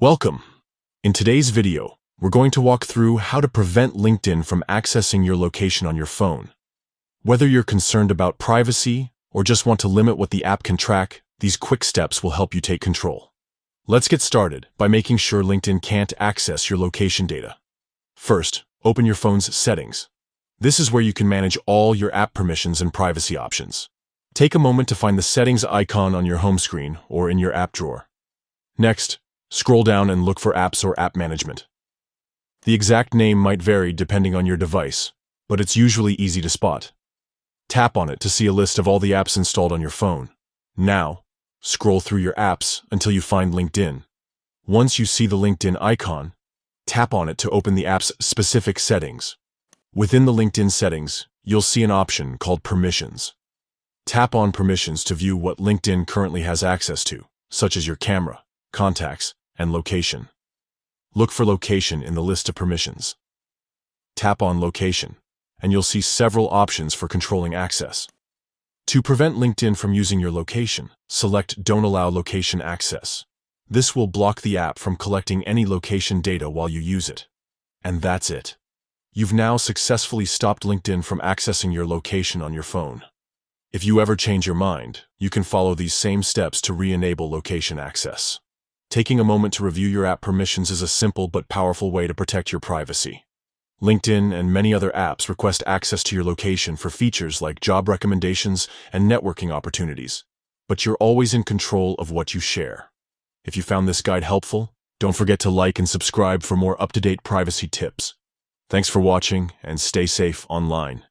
Welcome! In today's video, we're going to walk through how to prevent LinkedIn from accessing your location on your phone. Whether you're concerned about privacy or just want to limit what the app can track, these quick steps will help you take control. Let's get started by making sure LinkedIn can't access your location data. First, open your phone's settings. This is where you can manage all your app permissions and privacy options. Take a moment to find the settings icon on your home screen or in your app drawer. Next, scroll down and look for apps or app management. The exact name might vary depending on your device, but it's usually easy to spot. Tap on it to see a list of all the apps installed on your phone. Now, scroll through your apps until you find LinkedIn. Once you see the LinkedIn icon, tap on it to open the app's specific settings. Within the LinkedIn settings, you'll see an option called Permissions. Tap on Permissions to view what LinkedIn currently has access to, such as your camera, contacts, and location. Look for Location in the list of permissions. Tap on Location, and you'll see several options for controlling access. To prevent LinkedIn from using your location, select Don't Allow Location Access. This will block the app from collecting any location data while you use it. And that's it. You've now successfully stopped LinkedIn from accessing your location on your phone. If you ever change your mind, you can follow these same steps to re-enable location access. Taking a moment to review your app permissions is a simple but powerful way to protect your privacy. LinkedIn and many other apps request access to your location for features like job recommendations and networking opportunities, but you're always in control of what you share. If you found this guide helpful, don't forget to like and subscribe for more up-to-date privacy tips. Thanks for watching, and stay safe online.